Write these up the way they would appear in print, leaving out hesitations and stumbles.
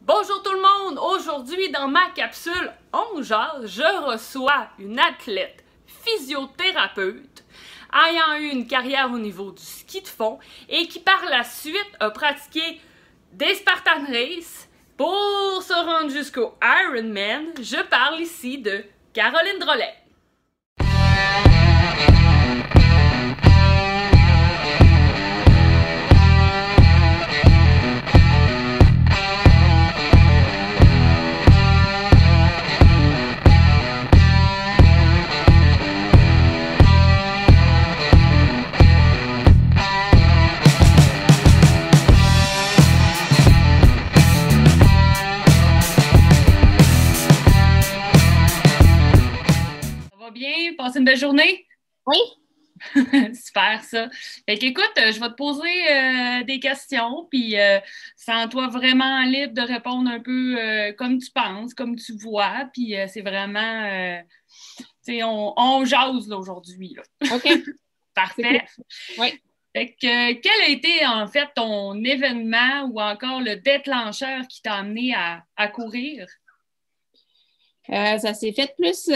Bonjour tout le monde! Aujourd'hui, dans ma capsule On jase, je reçois une athlète physiothérapeute ayant eu une carrière au niveau du ski de fond et qui par la suite a pratiqué des Spartan Race pour se rendre jusqu'au Ironman. Je parle ici de Caroline Drolet. Bien, passer une belle journée? Oui. Super, ça. Fait qu'écoute, je vais te poser des questions, puis sens-toi vraiment libre de répondre un peu comme tu penses, comme tu vois, puis c'est vraiment, tu sais, on jase là, aujourd'hui. Là. OK. Parfait. Oui. Fait que, quel a été en fait ton événement ou encore le déclencheur qui t'a amené à courir? Ça s'est fait plus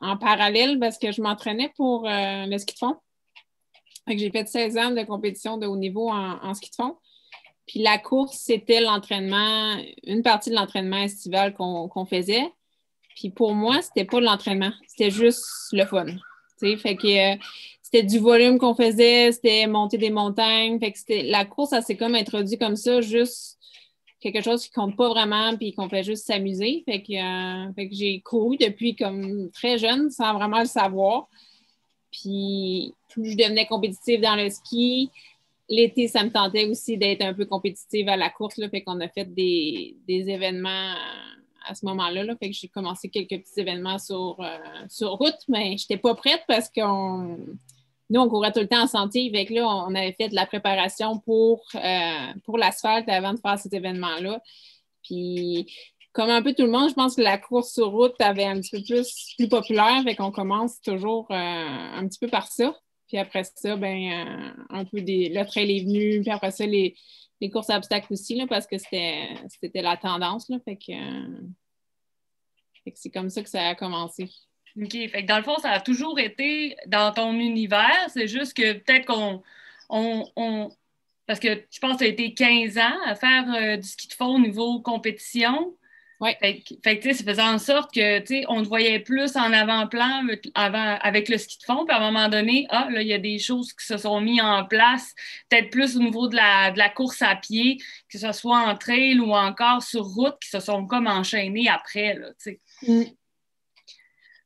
en parallèle parce que je m'entraînais pour le ski de fond. Fait que j'ai fait 16 ans de compétition de haut niveau en ski de fond. Puis la course, c'était l'entraînement, une partie de l'entraînement estival qu'on faisait. Puis pour moi, c'était pas de l'entraînement, c'était juste le fun. T'sais, fait que c'était du volume qu'on faisait, c'était monter des montagnes. Fait que la course, ça s'est comme introduit comme ça, juste quelque chose qui compte pas vraiment puis qu'on fait juste s'amuser. Fait que j'ai couru depuis comme très jeune sans vraiment le savoir. Puis plus je devenais compétitive dans le ski, l'été, ça me tentait aussi d'être un peu compétitive à la course. Là, fait qu'on a fait des événements à ce moment-là. Là, fait que j'ai commencé quelques petits événements sur route, mais je n'étais pas prête parce nous, on courait tout le temps en sentier. Fait que là, on avait fait de la préparation pour l'asphalte avant de faire cet événement-là. Puis, comme un peu tout le monde, je pense que la course sur route avait un petit peu plus populaire. Fait qu'on commence toujours un petit peu par ça. Puis après ça, un peu le trail est venu. Puis après ça, les courses à obstacles aussi, là, parce que c'était la tendance. Là, fait que c'est comme ça que ça a commencé. OK. Fait que dans le fond, ça a toujours été dans ton univers. C'est juste que peut-être parce que je pense que tu as été 15 ans à faire du ski de fond au niveau compétition. Oui. Fait que tu sais, ça faisait en sorte que, tu sais, on te voyait plus en avant-plan avec le ski de fond. Puis à un moment donné, là, il y a des choses qui se sont mises en place, peut-être plus au niveau de la course à pied, que ce soit en trail ou encore sur route, qui se sont comme enchaînées après, là, tu sais.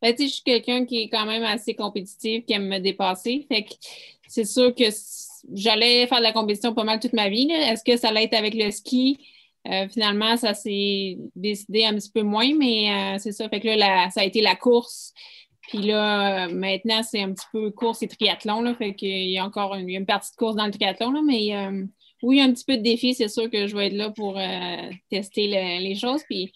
Tu sais, je suis quelqu'un qui est quand même assez compétitif, qui aime me dépasser. Fait que c'est sûr que j'allais faire de la compétition pas mal toute ma vie. Est-ce que ça allait être avec le ski? Finalement, ça s'est décidé un petit peu moins, mais c'est ça. Fait que là, ça a été la course. Puis là, maintenant, c'est un petit peu course et triathlon. Là, fait qu'il y a encore une partie de course dans le triathlon. Là, mais oui, un petit peu de défi. C'est sûr que je vais être là pour tester les choses. Puis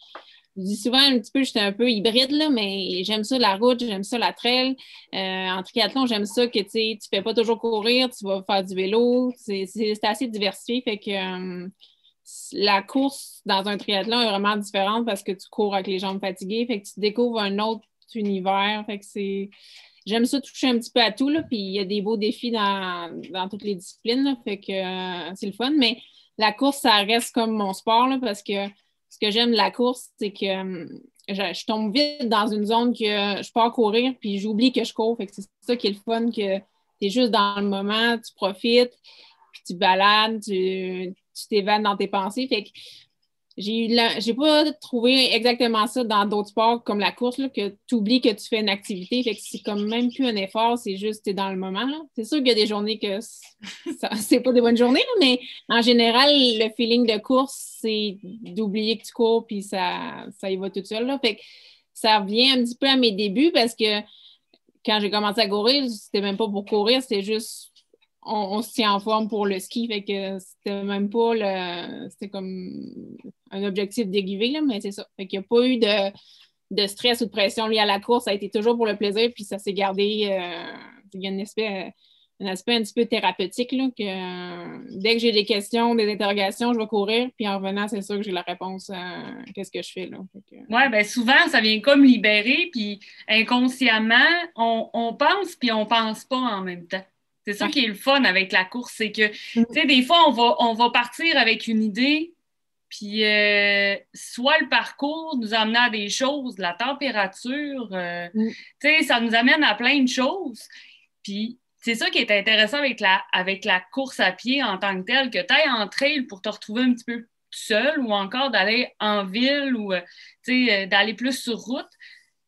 je dis souvent un petit peu, j'étais un peu hybride, là, mais j'aime ça la route, j'aime ça la trail. En triathlon, j'aime ça que tu fais pas toujours courir, tu vas faire du vélo. C'est assez diversifié. Fait que la course dans un triathlon est vraiment différente parce que tu cours avec les jambes fatiguées. Fait que tu découvres un autre univers. Fait que j'aime ça toucher un petit peu à tout, là, puis il y a des beaux défis dans toutes les disciplines, là, fait que c'est le fun. Mais la course, ça reste comme mon sport, là, parce que ce que j'aime de la course, c'est que je tombe vite dans une zone que je pars courir, puis j'oublie que je cours. Fait que c'est ça qui est le fun, que tu es juste dans le moment, tu profites, puis tu balades, tu t'évades dans tes pensées. Fait que j'ai pas trouvé exactement ça dans d'autres sports comme la course, là, que tu oublies que tu fais une activité. Fait que c'est comme même plus un effort, c'est juste t'es dans le moment. Là. C'est sûr qu'il y a des journées que c'est pas des bonnes journées, là, mais en général, le feeling de course, c'est d'oublier que tu cours puis ça y va tout seul. Là. Fait que ça revient un petit peu à mes débuts parce que quand j'ai commencé à courir, c'était même pas pour courir, c'était juste on se tient en forme pour le ski, fait que c'était même pas c'était comme un objectif déguisé, là, mais c'est ça. Fait qu'il n'y a pas eu de stress ou de pression liée à la course, ça a été toujours pour le plaisir, puis ça s'est gardé, il y a une espèce un aspect un petit peu thérapeutique, là, que dès que j'ai des questions, des interrogations, je vais courir, puis en revenant, c'est sûr que j'ai la réponse à qu'est-ce que je fais, là. Oui, bien souvent, ça vient comme libérer, puis inconsciemment, on pense, puis on pense pas en même temps. C'est ça qui est le fun avec la course, c'est que, tu sais, des fois, on va partir avec une idée, puis soit le parcours nous amène à des choses, la température, tu sais, ça nous amène à plein de choses. Puis c'est ça qui est intéressant avec la course à pied en tant que telle, que tu ailles en trail pour te retrouver un petit peu seul ou encore d'aller en ville ou d'aller plus sur route.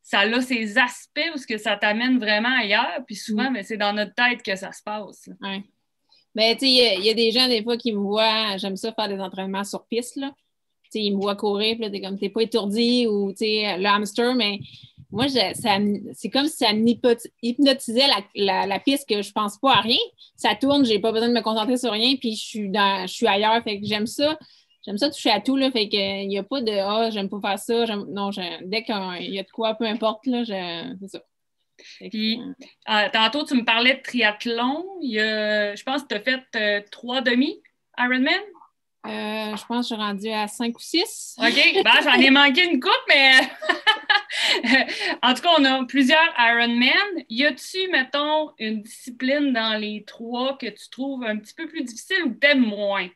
Ça a ses aspects où ce que ça t'amène vraiment ailleurs. Puis souvent, mais c'est dans notre tête que ça se passe. Oui. Ben, tu sais, il y a des gens, des fois, qui me voient, j'aime ça faire des entraînements sur piste, là. Tu sais, ils me voient courir, puis là, t'es pas étourdi ou, tu sais, le hamster, mais moi, c'est comme si ça hypnotisait la piste que je pense pas à rien. Ça tourne, j'ai pas besoin de me concentrer sur rien, puis je suis ailleurs. Fait que j'aime ça. J'aime ça toucher à tout, là. Fait que il n'y a pas de j'aime pas faire ça. Non, dès qu'il y a de quoi, peu importe, là, c'est ça. Puis, tantôt, tu me parlais de triathlon. Je pense que tu as fait 3 demi Ironman? Je pense que je suis rendue à 5 ou 6. OK. Ben, j'en ai manqué une coupe, mais en tout cas, on a plusieurs Ironman. Y a-tu, mettons, une discipline dans les 3 que tu trouves un petit peu plus difficile ou t'aimes moins?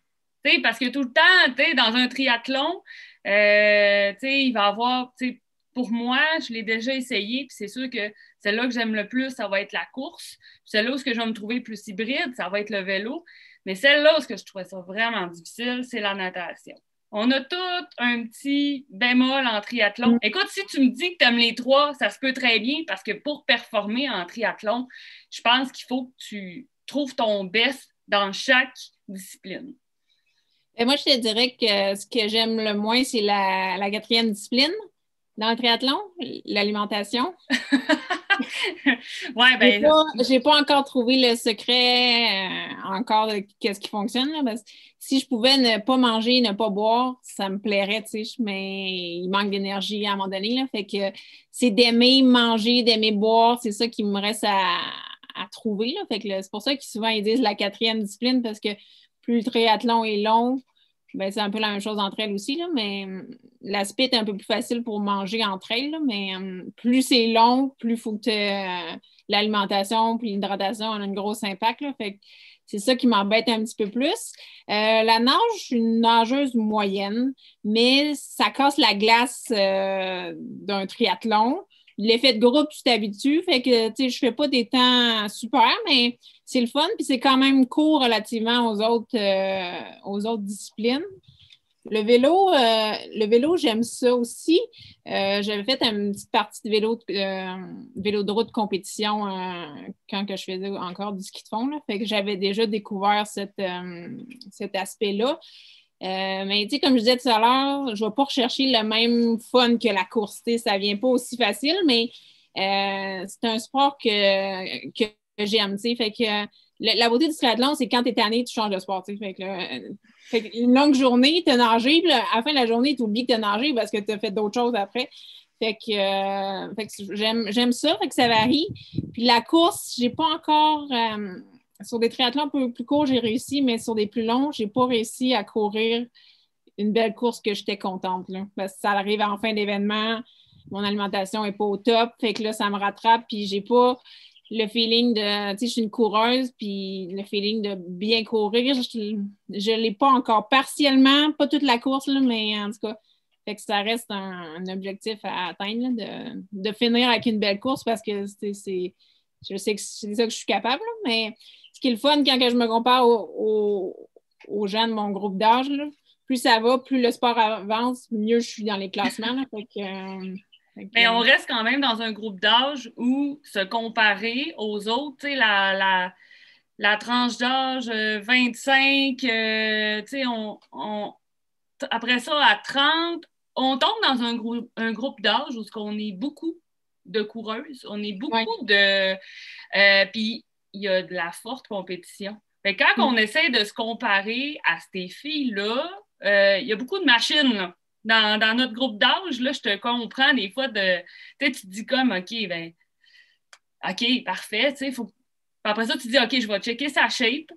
T'sais, parce que tout le temps, dans un triathlon, il va y avoir, pour moi, je l'ai déjà essayé, puis c'est sûr que celle-là que j'aime le plus, ça va être la course. Celle-là où je vais me trouver plus hybride, ça va être le vélo. Mais celle-là où je trouvais ça vraiment difficile, c'est la natation. On a tout un petit bémol en triathlon. Écoute, si tu me dis que tu aimes les 3, ça se peut très bien parce que pour performer en triathlon, je pense qu'il faut que tu trouves ton best dans chaque discipline. Et moi, je te dirais que ce que j'aime le moins, c'est la quatrième discipline dans le triathlon, l'alimentation. Ouais, ben. J'ai pas encore trouvé le secret encore de qu'est-ce qui fonctionne. Là, parce que si je pouvais ne pas manger, ne pas boire, ça me plairait, tu sais, mais il manque d'énergie à un moment donné. Là, fait que c'est d'aimer manger, d'aimer boire, c'est ça qui me reste à trouver. Là, fait que c'est pour ça que souvent ils disent la quatrième discipline, parce que plus le triathlon est long, ben, c'est un peu la même chose entre elles aussi, là, mais l'aspect est un peu plus facile pour manger entre elles, là, mais plus c'est long, plus il faut que l'alimentation puis l'hydratation ont un gros impact. Là, fait que c'est ça qui m'embête un petit peu plus. La nage, je suis une nageuse moyenne, mais ça casse la glace d'un triathlon. L'effet de groupe, tu t'habitues, fait que, tu sais, je fais pas des temps super, mais c'est le fun, puis c'est quand même court relativement aux autres disciplines. Le vélo, j'aime ça aussi. J'avais fait une petite partie de vélo de route compétition quand que je faisais encore du ski de fond, là. Fait que j'avais déjà découvert cet aspect-là. Mais tu sais, comme je disais tout à l'heure, je ne vais pas rechercher le même fun que la course. Ça ne vient pas aussi facile, mais c'est un sport que j'aime. Fait que la beauté du triathlon, c'est quand tu es tanné, tu changes de sport. Fait que une longue journée, tu as nagé, puis à la fin de la journée, tu oublies que tu as nagé parce que tu as fait d'autres choses après. Fait que j'aime ça, fait que ça varie. Puis la course, j'ai pas encore. Sur des triathlons un peu plus courts, j'ai réussi, mais sur des plus longs, j'ai pas réussi à courir une belle course que j'étais contente. Là, parce que ça arrive en fin d'événement, mon alimentation n'est pas au top, fait que là, ça me rattrape, puis j'ai pas le feeling de, tu sais, je suis une coureuse, puis le feeling de bien courir, je l'ai pas encore partiellement, pas toute la course, là, mais en tout cas, fait que ça reste un objectif à atteindre, là, de finir avec une belle course, parce que je sais que c'est ça que je suis capable, là, mais ce qui est le fun quand que je me compare aux gens de mon groupe d'âge, là, plus ça va, plus le sport avance, mieux je suis dans les classements. Là, mais on reste quand même dans un groupe d'âge où se comparer aux autres, tu sais, la tranche d'âge 25, tu sais, après ça, à 30, on tombe dans un groupe d'âge où on est beaucoup de coureuses, on est beaucoup de... puis il y a de la forte compétition. Fait que quand on essaie de se comparer à ces filles-là, il y a beaucoup de machines, là. Dans notre groupe d'âge, là, je te comprends des fois tu te dis comme, OK, parfait, tu sais, faut après ça, tu dis, OK, je vais checker sa shape.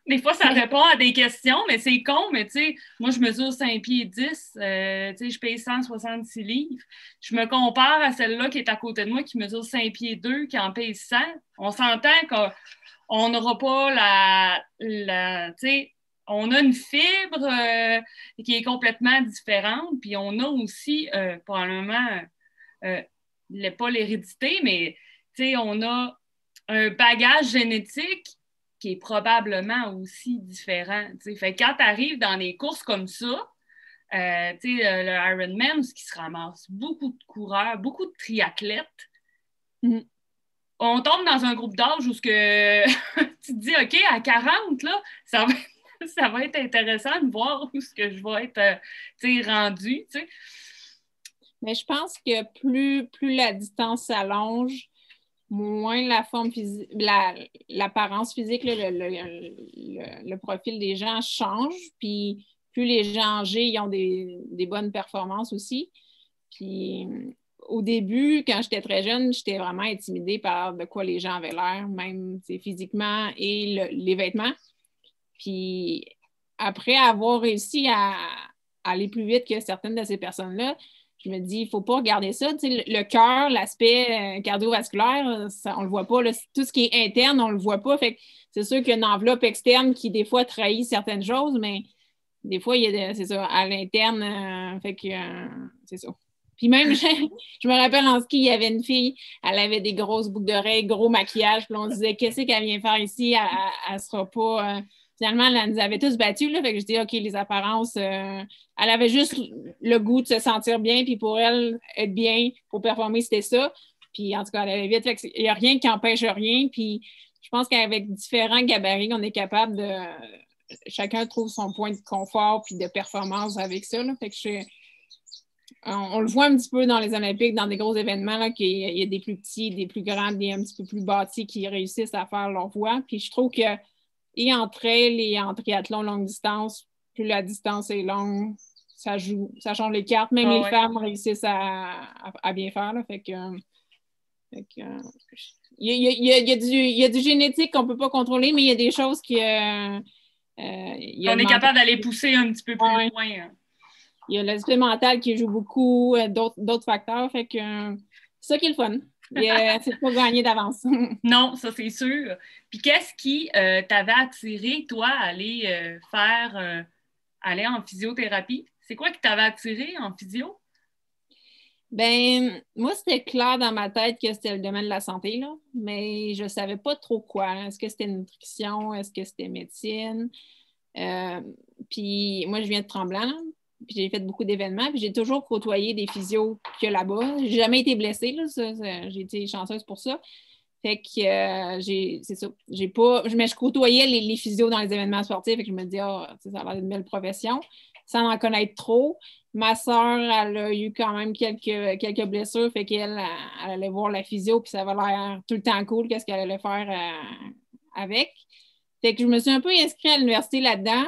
Des fois, ça répond à des questions, mais c'est con, mais tu sais, moi, je mesure 5 pieds 10, tu sais, je paye 166 livres. Je me compare à celle-là qui est à côté de moi, qui mesure 5 pieds 2, qui en paye 100. On s'entend qu'on n'aura pas tu sais, on a une fibre qui est complètement différente, puis on a aussi, probablement, pas l'hérédité, mais tu sais, on a un bagage génétique qui est probablement aussi différent. T'sais. Fait que quand tu arrives dans des courses comme ça, le Ironman, ce qui se ramasse beaucoup de coureurs, beaucoup de triathlètes, on tombe dans un groupe d'âge où ce que tu te dis, OK, à 40, là, ça va être intéressant de voir où ce que je vais être rendu. T'sais. Mais je pense que plus la distance s'allonge, moins la forme physique, l'apparence physique, le profil des gens change, puis plus les gens âgés ils ont des bonnes performances aussi. Puis au début, quand j'étais très jeune, j'étais vraiment intimidée par de quoi les gens avaient l'air, même physiquement et les vêtements. Puis après avoir réussi à aller plus vite que certaines de ces personnes-là, je me dis, il ne faut pas regarder ça. Tu sais, le cœur, l'aspect cardiovasculaire, ça, on ne le voit pas. Là. Tout ce qui est interne, on ne le voit pas. Fait que c'est sûr qu'il y a une enveloppe externe qui, des fois, trahit certaines choses, mais des fois, c'est ça, à l'interne. Fait que c'est ça. Puis même, je me rappelle en ski, il y avait une fille, elle avait des grosses boucles d'oreilles, gros maquillage, puis on se disait, qu'est-ce qu'elle vient faire ici? Elle ne sera pas... Finalement, elle nous avait tous battus, là, fait que je dis, OK, les apparences, elle avait juste le goût de se sentir bien, puis pour elle, être bien, pour performer, c'était ça. Puis en tout cas, elle allait vite, fait que il n'y a rien qui empêche rien, puis je pense qu'avec différents gabarits, on est capable de... Chacun trouve son point de confort puis de performance avec ça, là, fait que on le voit un petit peu dans les Olympiques, dans des gros événements, là, qu'il y a des plus petits, des plus grands, des un petit peu plus bâtis qui réussissent à faire leur voie, puis je trouve que et en trail et en triathlon longue distance, plus la distance est longue, ça change les cartes. Même les femmes réussissent à bien faire. Là, fait que, il y a du génétique qu'on ne peut pas contrôler, mais il y a des choses qui... on est capable d'aller pousser un petit peu plus loin. Hein. Il y a l'aspect mental qui joue beaucoup, d'autres facteurs. Fait que c'est ça qui est le fun. C'est pas gagné d'avance. Non, ça c'est sûr. Puis qu'est-ce qui t'avait attiré, toi, à aller aller en physiothérapie? C'est quoi qui t'avait attiré en physio? Ben, moi, c'était clair dans ma tête que c'était le domaine de la santé, là, mais je savais pas trop quoi. Est-ce que c'était nutrition? Est-ce que c'était médecine? Puis moi, je viens de Tremblant, là. Puis j'ai fait beaucoup d'événements, puis j'ai toujours côtoyé des physios que là-bas. J'ai jamais été blessée, là, j'ai été chanceuse pour ça. Fait que c'est ça. Mais je côtoyais les physios dans les événements sportifs, et que je me dis, ça a l'air d'une belle profession, sans en connaître trop. Ma soeur, elle a eu quand même quelques blessures, fait qu'elle elle allait voir la physio, puis ça avait l'air tout le temps cool, qu'est-ce qu'elle allait faire avec. Fait que je me suis un peu inscrite à l'université là-dedans,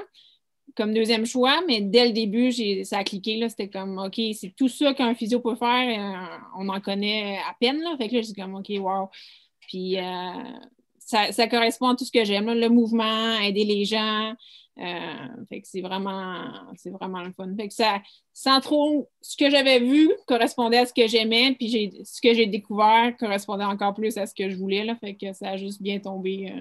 comme deuxième choix, mais dès le début, ça a cliqué. Là, c'était comme, OK, c'est tout ça qu'un physio peut faire. On en connaît à peine. Là. Fait que là, j'ai comme, OK, wow. Puis, ça correspond à tout ce que j'aime. Là, le mouvement, aider les gens. Fait que c'est vraiment le fun. Fait que ça, sans trop, ce que j'avais vu correspondait à ce que j'aimais, puis ce que j'ai découvert correspondait encore plus à ce que je voulais. Là. Fait que ça a juste bien tombé.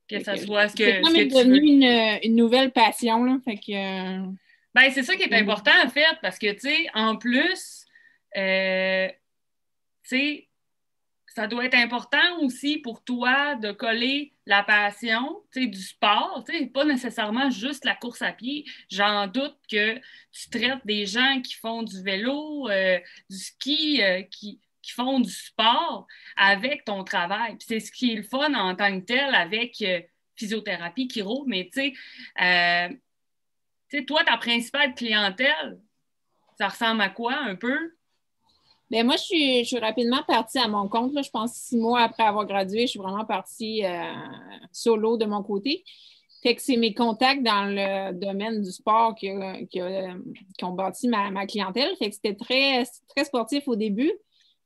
Que ça soit ce que c'est quand même devenu une nouvelle passion. Là, fait que, ben, c'est ça qui est important, en fait, parce que, tu sais, en plus, tu sais, ça doit être important aussi pour toi de coller la passion, tu sais, du sport, tu sais, pas nécessairement juste la course à pied. J'en doute que tu traites des gens qui font du vélo, du ski, qui font du sport avec ton travail. Puis c'est ce qui est le fun en tant que tel avec physiothérapie, chiro, mais tu sais, toi, ta principale clientèle, ça ressemble à quoi un peu? Bien, moi, je suis rapidement partie à mon compte. Là. Je pense 6 mois après avoir gradué, je suis vraiment partie solo de mon côté. Fait que c'est mes contacts dans le domaine du sport qui ont bâti ma clientèle. Fait que c'était très, très sportif au début.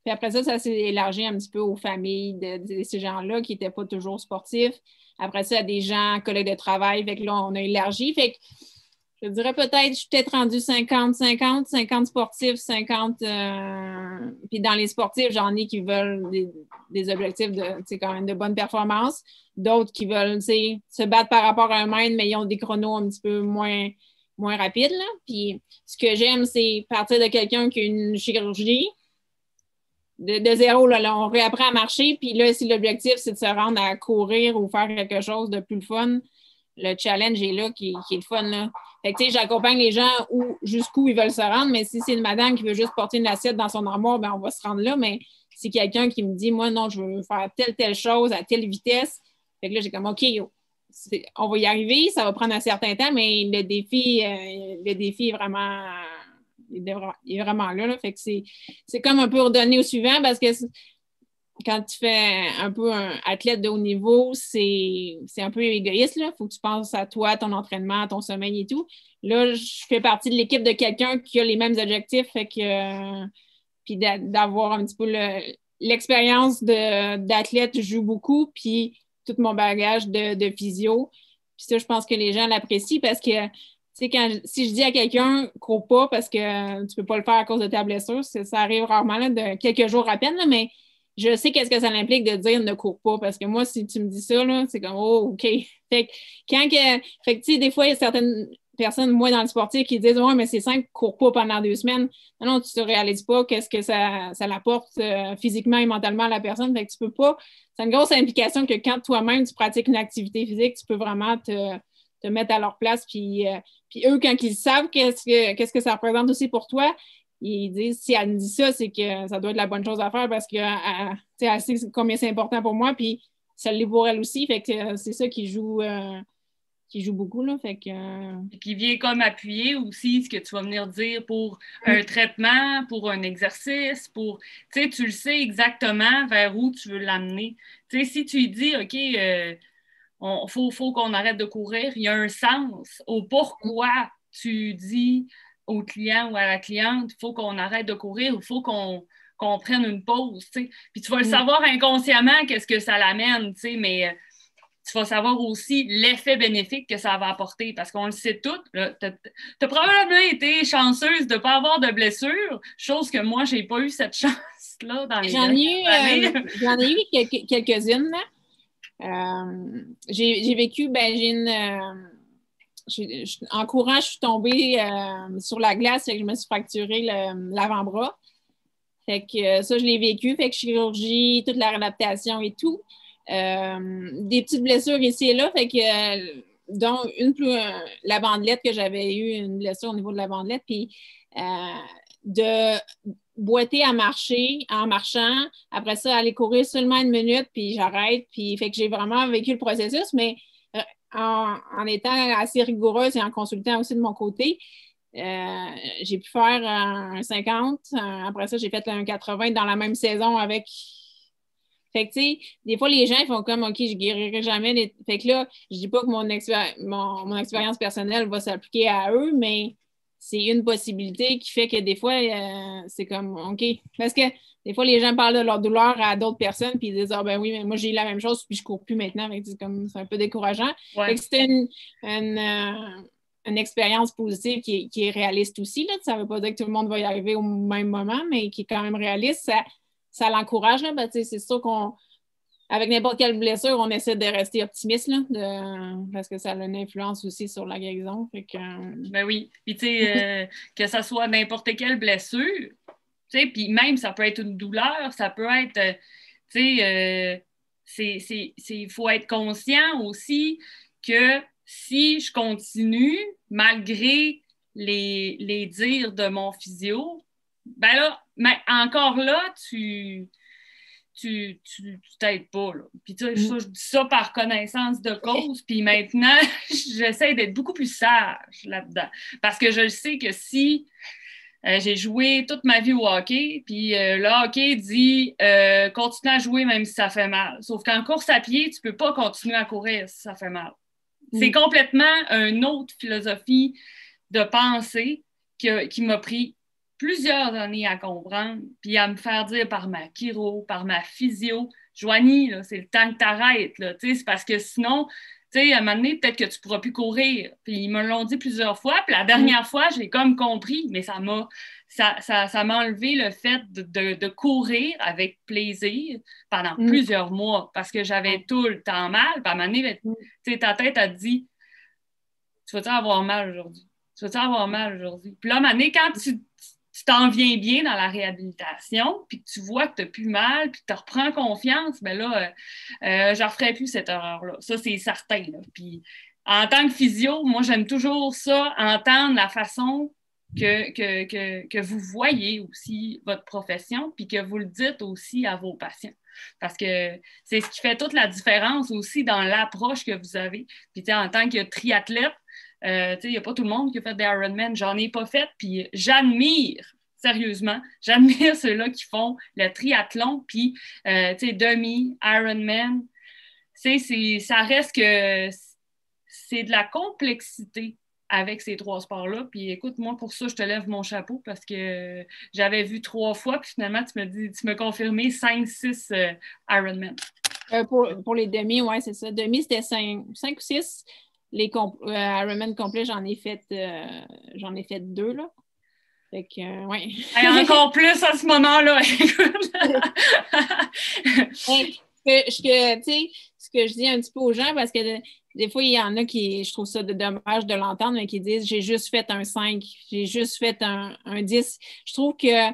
Puis après ça s'est élargi un petit peu aux familles de ces gens-là qui n'étaient pas toujours sportifs. Après ça, à des gens, collègues de travail. Fait que là, on a élargi. Fait que je dirais peut-être, je suis peut-être rendue 50 sportifs, 50. Puis dans les sportifs, j'en ai qui veulent des objectifs de, quand même de bonne performance. D'autres qui veulent, se battre par rapport à eux-mêmes, mais ils ont des chronos un petit peu moins rapides, là. Puis ce que j'aime, c'est partir de quelqu'un qui a une chirurgie. De zéro, là, on réapprend à marcher. Puis là, si l'objectif, c'est de se rendre à courir ou faire quelque chose de plus fun, le challenge est là qui est le fun, là. Fait que, j'accompagne les gens jusqu'où ils veulent se rendre, mais si c'est une madame qui veut juste porter une assiette dans son armoire, ben on va se rendre là, mais si quelqu'un qui me dit, moi, non, je veux faire telle chose à telle vitesse, fait que là, j'ai comme, OK, on va y arriver, ça va prendre un certain temps, mais le défi est vraiment, il est vraiment là, là. Fait que c'est comme un peu redonner au suivant parce que quand tu fais un peu un athlète de haut niveau, c'est un peu égoïste, là. Il faut que tu penses à toi, à ton entraînement, à ton sommeil et tout. Là, je fais partie de l'équipe de quelqu'un qui a les mêmes objectifs, fait que puis d'avoir un petit peu l'expérience d'athlète joue beaucoup, puis tout mon bagage de physio. Puis ça, je pense que les gens l'apprécient parce que si je dis à quelqu'un cours pas parce que tu peux pas le faire à cause de ta blessure, ça arrive rarement là, de quelques jours à peine, là, mais je sais qu'est-ce que ça implique de dire ne cours pas. Parce que moi, si tu me dis ça, là, c'est comme oh, OK. Fait que des fois, il y a certaines personnes, moi, dans le sportif, qui disent ouais, mais c'est simple, cours pas pendant 2 semaines. Non, tu ne réalises pas qu'est-ce que ça l'apporte physiquement et mentalement à la personne. Fait que tu peux pas. C'est une grosse implication que quand toi-même tu pratiques une activité physique, tu peux vraiment te mettre à leur place. Puis eux, quand ils savent qu'est-ce que ça représente aussi pour toi, ils disent, si elle me dit ça, c'est que ça doit être la bonne chose à faire parce qu'elle sait combien c'est important pour moi, puis ça l'est pour elle aussi. Fait que c'est ça qui joue beaucoup, là. Fait que, Et qui vient comme appuyer aussi ce que tu vas venir dire pour un traitement, pour un exercice, tu le sais exactement vers où tu veux l'amener. Si tu lui dis, OK, faut qu'on arrête de courir, il y a un sens au pourquoi tu dis au client ou à la cliente, il faut qu'on arrête de courir, il faut qu'on prenne une pause, t'sais. Puis tu vas le savoir inconsciemment qu'est-ce que ça l'amène, mais tu vas savoir aussi l'effet bénéfique que ça va apporter, parce qu'on le sait tout. Tu as probablement été chanceuse de ne pas avoir de blessure, chose que moi, je n'ai pas eu cette chance-là dans les dernières années. J'en ai eu quelques-unes, là. J'ai vécu, en courant, je suis tombée sur la glace et je me suis fracturé l'avant-bras. Fait que ça, je l'ai vécu. Fait que chirurgie, toute la réadaptation et tout. Des petites blessures ici et là. Fait que, dont la bandelette que j'avais eu, une blessure au niveau de la bandelette. Puis de boiter en marchant. Après ça, aller courir seulement 1 minute, puis j'arrête. Puis fait que j'ai vraiment vécu le processus, mais en étant assez rigoureuse et en consultant aussi de mon côté, j'ai pu faire un 50. Après ça, j'ai fait un 80 dans la même saison avec. Fait que, tu sais, des fois, les gens ils font comme, OK, je guérirai jamais. Fait que là, je dis pas que mon expérience personnelle va s'appliquer à eux, mais c'est une possibilité qui fait que des fois, c'est comme, OK. Parce que des fois, les gens parlent de leur douleur à d'autres personnes, puis ils disent, ah ben oui, mais moi, j'ai eu la même chose, puis je cours plus maintenant. C'est un peu décourageant. Ouais. Fait que c'était une expérience positive qui est réaliste aussi, là. Ça ne veut pas dire que tout le monde va y arriver au même moment, mais qui est quand même réaliste. Ça l'encourage, là. Ben, c'est sûr qu'avec n'importe quelle blessure, on essaie de rester optimiste, là, parce que ça a une influence aussi sur la guérison. Fait que, Ben oui. Puis, tu sais, que ça soit n'importe quelle blessure, tu sais, puis même, ça peut être une douleur, ça peut être, tu sais, il faut être conscient aussi que si je continue, malgré les dires de mon physio, ben là, mais encore là, tu t'aides pas, là. Puis tu sais, je dis ça par connaissance de cause, puis maintenant, j'essaie d'être beaucoup plus sage là-dedans. Parce que je sais que si j'ai joué toute ma vie au hockey, puis le hockey dit continue à jouer même si ça fait mal. Sauf qu'en course à pied, tu peux pas continuer à courir si ça fait mal. C'est complètement une autre philosophie de pensée qui m'a pris plusieurs années à comprendre, puis à me faire dire par ma chiro, par ma physio, Joanie, là, c'est le temps que t'arrêtes, là, tu sais, c'est parce que sinon, tu sais, à un moment donné, peut-être que tu pourras plus courir. Puis ils me l'ont dit plusieurs fois, puis la dernière fois, j'ai comme compris, mais ça m'a enlevé le fait de courir avec plaisir pendant plusieurs mois, parce que j'avais tout le temps mal, puis à un moment donné, tu sais, ta tête a dit, tu vas-tu avoir mal aujourd'hui? Tu vas-tu avoir mal aujourd'hui? Puis là, à un moment donné, quand tu t'en viens bien dans la réhabilitation, puis que tu vois que tu n'as plus mal, puis que tu reprends confiance, bien là, je ne referai plus cette erreur-là. Ça, c'est certain. Là. Puis en tant que physio, moi, j'aime toujours ça, entendre la façon que vous voyez aussi votre profession, puis que vous le dites aussi à vos patients. Parce que c'est ce qui fait toute la différence aussi dans l'approche que vous avez. Puis, en tant que triathlète, il n'y a pas tout le monde qui a fait des Ironman. J'en ai pas fait, puis j'admire, sérieusement, j'admire ceux-là qui font le triathlon, puis, demi, Ironman. Ça reste que c'est de la complexité avec ces trois sports-là. Puis écoute, moi, pour ça, je te lève mon chapeau parce que j'avais vu 3 fois, puis finalement, tu m'as confirmé 5, 6 Ironman. Pour les demi, oui, c'est ça. Demi, c'était 5 ou 6. Les Ironman complets, j'en ai fait 2, là. Fait que, ouais. Encore plus à ce moment-là. Ce que je dis un petit peu aux gens, parce que des fois, il y en a qui, je trouve ça dommage de l'entendre, mais qui disent j'ai juste fait un 5, j'ai juste fait un 10. Je trouve que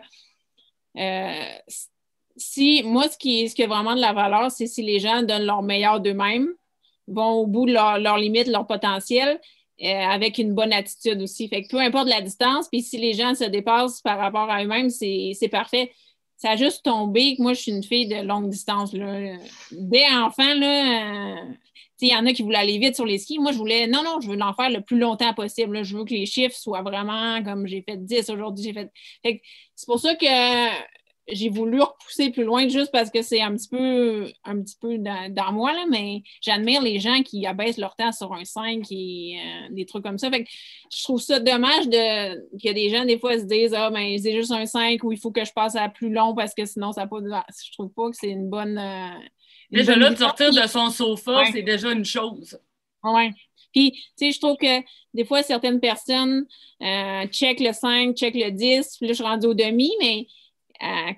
moi, ce qui a vraiment de la valeur, c'est si les gens donnent leur meilleur d'eux-mêmes, vont au bout de leur limite, leur potentiel, avec une bonne attitude aussi. Fait que peu importe la distance, puis si les gens se dépassent par rapport à eux-mêmes, c'est parfait. Ça a juste tombé que moi, je suis une fille de longue distance. Là. Dès enfant, il y en a qui voulaient aller vite sur les skis. Moi, je veux l'en faire le plus longtemps possible. Là. Je veux que les chiffres soient vraiment comme j'ai fait 10 aujourd'hui. C'est pour ça que j'ai voulu repousser plus loin juste parce que c'est un petit peu dans moi, là, mais j'admire les gens qui abaissent leur temps sur un 5 et des trucs comme ça. Fait que je trouve ça dommage que des gens, des fois, se disent « Ah, ben, c'est juste un 5 ou il faut que je passe à plus long parce que sinon, ça n'a pas de... » Je trouve pas que c'est une bonne... déjà là, de sortir de son sofa, ouais. C'est déjà une chose. Oui. Puis, tu sais, je trouve que des fois, certaines personnes checkent le 5, checkent le 10, puis là, je suis rendue au demi, mais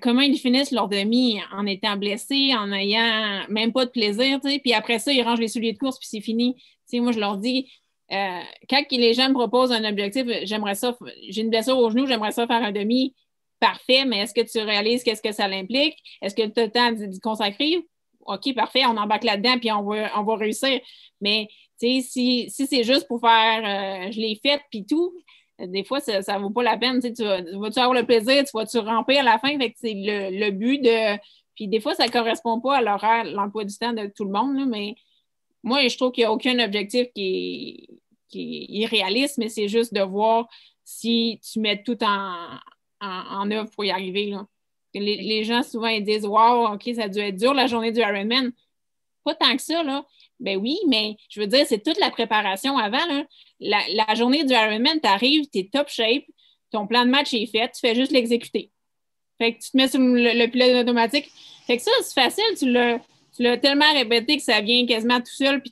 comment ils finissent leur demi en étant blessés, en n'ayant même pas de plaisir, tu sais, puis après ça, ils rangent les souliers de course, puis c'est fini. Tu sais, moi, je leur dis, quand les gens me proposent un objectif, j'aimerais ça, j'ai une blessure au genou, j'aimerais ça faire un demi, parfait, mais est-ce que tu réalises qu'est-ce que ça l'implique? Est-ce que tu as le temps d'y consacrer? OK, parfait, on embarque là-dedans, puis on va réussir. Mais, tu sais, si c'est juste pour faire, je l'ai fait, puis tout, des fois, ça ne vaut pas la peine. Tu vas-tu avoir le plaisir? Tu vas-tu ramper à la fin? Fait que c'est le but de... Puis des fois, ça ne correspond pas à l'horaire, l'emploi du temps de tout le monde, là, mais moi, je trouve qu'il n'y a aucun objectif qui est irréaliste, mais c'est juste de voir si tu mets tout en œuvre pour y arriver. Là. Les gens, souvent, ils disent « Wow, OK, ça a dû être dur la journée du Ironman. » Pas tant que ça, là. Ben oui, mais je veux dire, c'est toute la préparation avant. Là. La journée du Ironman, tu arrives, tu es top shape, ton plan de match est fait, tu fais juste l'exécuter. Fait que tu te mets sur le pilote automatique. Fait que ça, c'est facile, tu l'as tellement répété que ça vient quasiment tout seul, puis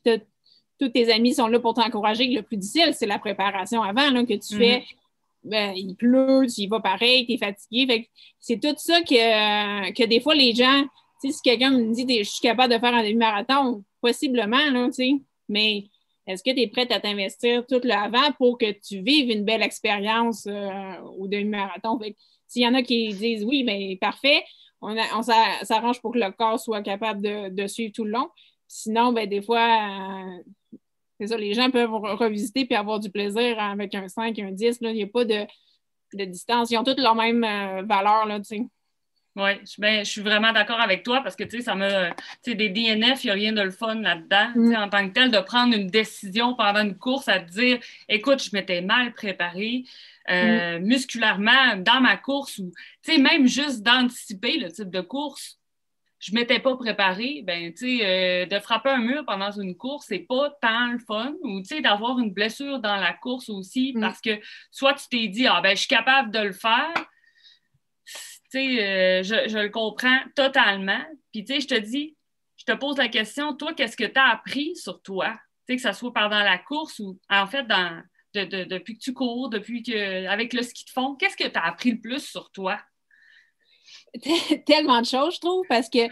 tous tes amis sont là pour t'encourager. Le plus difficile, c'est la préparation avant, là, que tu fais. Ben, il pleut, tu y vas pareil, tu es fatigué. Fait que c'est tout ça que des fois, les gens... Tu sais, si quelqu'un me dit je suis capable de faire un demi-marathon, possiblement, là, tu sais, mais est-ce que tu es prête à t'investir tout le avant pour que tu vives une belle expérience au demi-marathon? Fait que s'il y en a qui disent oui, bien parfait, on s'arrange pour que le corps soit capable de suivre tout le long. Sinon, ben, des fois, c'est ça, les gens peuvent revisiter et avoir du plaisir avec un 5, un 10. Là, il n'y a pas de distance. Ils ont toutes leur même valeur, là, tu sais. Oui, je suis vraiment d'accord avec toi parce que, tu sais, ça me... Tu sais, des DNF, il n'y a rien de le fun là-dedans. Tu sais, en tant que tel, de prendre une décision pendant une course à te dire, écoute, je m'étais mal préparée musculairement dans ma course ou, tu sais, même juste d'anticiper le type de course, je m'étais pas préparée, ben, tu sais, de frapper un mur pendant une course, c'est pas tant le fun ou, tu sais, d'avoir une blessure dans la course aussi parce que soit tu t'es dit, ah, ben, je suis capable de le faire, Tu sais, je le comprends totalement. Puis, tu sais, je te pose la question, toi, qu'est-ce que tu as appris sur toi? Tu sais, que ça soit pendant la course ou, en fait, depuis que tu cours, avec le ski de fond, qu'est-ce que tu as appris le plus sur toi? Tellement de choses, je trouve, parce que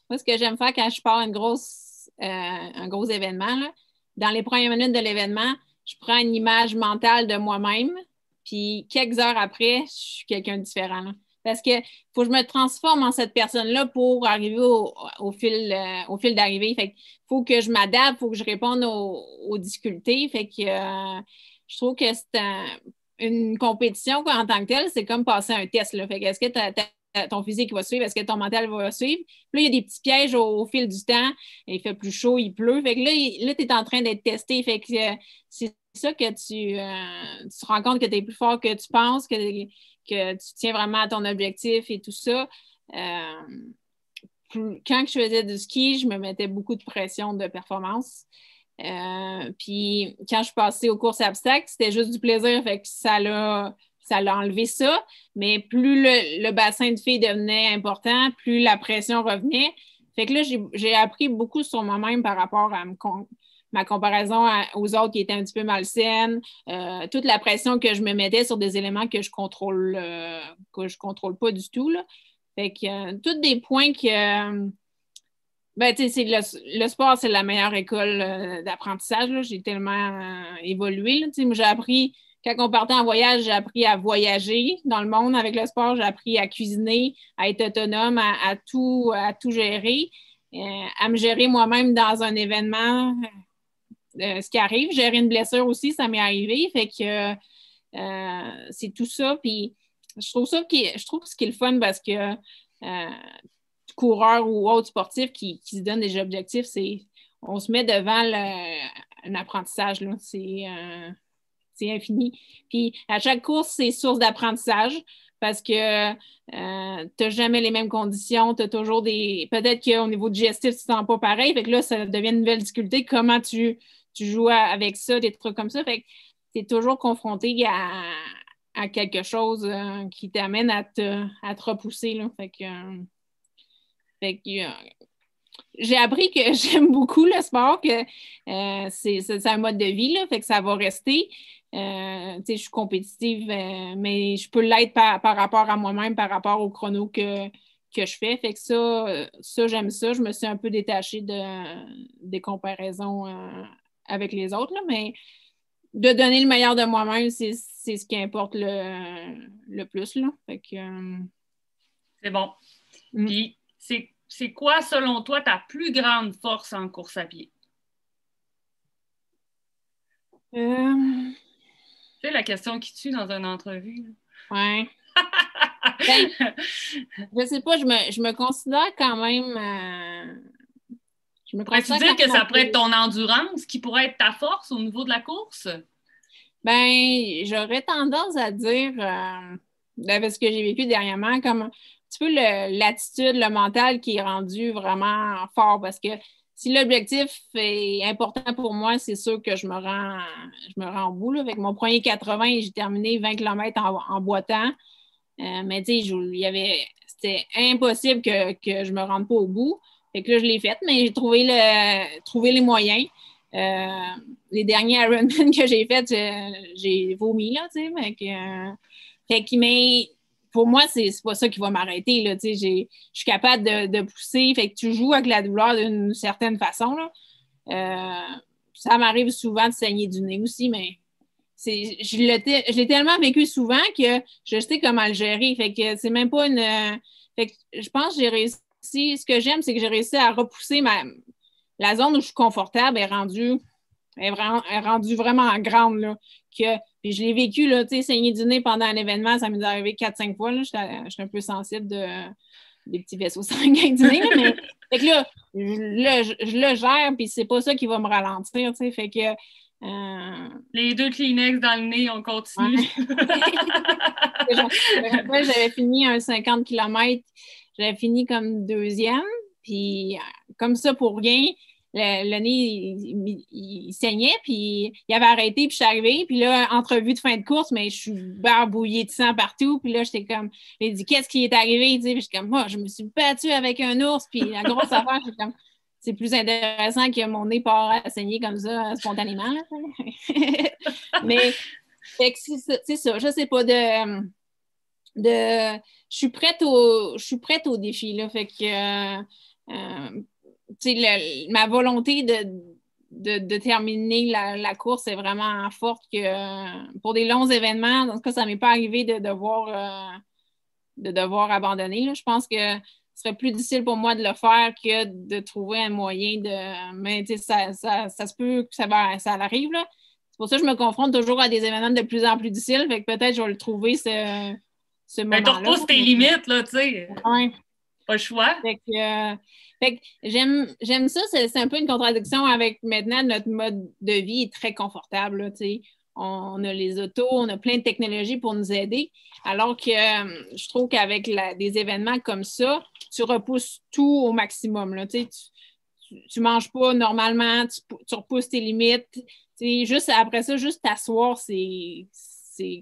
moi, ce que j'aime faire quand je pars un gros événement, là, dans les premières minutes de l'événement, je prends une image mentale de moi-même, puis quelques heures après, je suis quelqu'un de différent, là. Parce que faut que je me transforme en cette personne-là pour arriver au fil d'arrivée. Fait que faut que je m'adapte, faut que je réponde aux difficultés. Fait que je trouve que une compétition quoi, en tant que telle, c'est comme passer un test, là. Fait que est-ce que ton physique va suivre, est-ce que ton mental va suivre? Puis là, il y a des petits pièges au fil du temps. Il fait plus chaud, il pleut. Fait que là tu es en train d'être testé. Fait que c'est ça que tu te rends compte que tu es plus fort que tu penses, que tu tiens vraiment à ton objectif et tout ça. Quand je faisais du ski, je me mettais beaucoup de pression de performance. Puis quand je suis passée aux courses à obstacles, c'était juste du plaisir. Fait que ça l'a enlevé ça. Mais plus le bassin de filles devenait important, plus la pression revenait. Fait que là, j'ai appris beaucoup sur moi-même par rapport à ma comparaison aux autres qui étaient un petit peu malsaines, toute la pression que je me mettais sur des éléments que je contrôle pas du tout, là. Fait que tous des points que ben, tu sais, le sport, c'est la meilleure école d'apprentissage, là. J'ai tellement évolué, là. Tu sais, moi, quand on partait en voyage, j'ai appris à voyager dans le monde avec le sport. J'ai appris à cuisiner, à être autonome, à tout gérer, à me gérer moi-même dans un événement. Ce qui arrive, gérer une blessure aussi, ça m'est arrivé. Fait que c'est tout ça. Puis je trouve ce qui est le fun parce que coureur ou autre sportif qui se donne des objectifs, on se met devant un apprentissage, là. C'est infini. Puis à chaque course, c'est source d'apprentissage parce que tu n'as jamais les mêmes conditions, tu as toujours peut-être qu'au niveau digestif, tu ne te sens pas pareil. Fait que là, ça devient une nouvelle difficulté. Comment tu joues avec ça, des trucs comme ça. Fait que tu es toujours confronté à quelque chose qui t'amène à te repousser, là. Fait que j'ai appris que j'aime beaucoup le sport, que c'est un mode de vie, là, fait que ça va rester. Je suis compétitive, mais je peux l'être par rapport à moi-même, par rapport au chrono que je fais. Fait que ça, j'aime ça. Je me suis un peu détachée des comparaisons avec les autres, là, mais de donner le meilleur de moi-même, c'est ce qui importe le plus, là. Fait que, c'est bon. Puis, c'est quoi, selon toi, ta plus grande force en course à pied? C'est la question qui tue dans une entrevue. Ouais. Ben, je sais pas, je me considère quand même. Pourrais-tu dire que ça pourrait être ton endurance qui pourrait être ta force au niveau de la course? Ben, j'aurais tendance à dire, avec ce que j'ai vécu dernièrement, comme un petit peu l'attitude, le mental qui est rendu vraiment fort parce que si l'objectif est important pour moi, c'est sûr que je me rends au bout, là. Avec mon premier 80, j'ai terminé 20 km en boitant. Mais tu sais, c'était impossible que je me rende pas au bout. Fait que là, je l'ai fait, mais j'ai trouvé les moyens. Les derniers Ironman que j'ai faits, j'ai vomi, là, tu sais. Mais pour moi, c'est pas ça qui va m'arrêter, là, tu sais. Je suis capable de pousser. Fait que tu joues avec la douleur d'une certaine façon, là. Ça m'arrive souvent de saigner du nez aussi, mais je l'ai tellement vécu souvent que je sais comment le gérer. Fait que c'est même pas fait que je pense que j'ai réussi. Ce que j'aime, c'est que j'ai réussi à repousser la zone où je suis confortable est rendue vraiment grande, là. Puis je l'ai vécu, là, tu sais, saigner du nez pendant un événement, ça m'est arrivé 4-5 fois, là. J'étais un peu sensible des petits vaisseaux sanguins du nez, là, mais fait que là, je le gère, puis c'est pas ça qui va me ralentir, tu sais. Fait que les 2 Kleenex dans le nez, on continue. Ouais. J'avais fini un 50 km, j'avais fini comme deuxième, puis comme ça pour rien, le nez, il saignait, puis il avait arrêté, puis je suis arrivée, puis là, entrevue de fin de course, mais je suis barbouillée de sang partout, puis là, j'étais comme, il dit, qu'est-ce qui est arrivé, tu sais, puis je suis comme, moi, je me suis battue avec un ours, puis la grosse affaire, je suis comme, c'est plus intéressant que mon nez part à saigner comme ça, spontanément, là. Mais, fait que c'est ça, je sais pas, je suis prête au défi, là, fait que, tu sais, ma volonté de terminer la course est vraiment forte que pour des longs événements, en tout cas, ça ne m'est pas arrivé de devoir abandonner, là. Je pense que ce serait plus difficile pour moi de le faire que de trouver un moyen de. Mais tu sais, ça se peut que ça arrive, là. C'est pour ça que je me confronte toujours à des événements de plus en plus difficiles. Fait que peut-être je vais le trouver ce Ben, tu moment-là. repousses tes limites, là, tu sais. Ouais. Pas le choix. Fait que j'aime ça, c'est un peu une contradiction avec maintenant notre mode de vie est très confortable, là, tu sais. On a les autos, on a plein de technologies pour nous aider, alors que je trouve qu'avec des événements comme ça, tu repousses tout au maximum, là, tu sais. Tu manges pas normalement, tu repousses tes limites. Tu sais, juste après ça, juste t'asseoir, c'est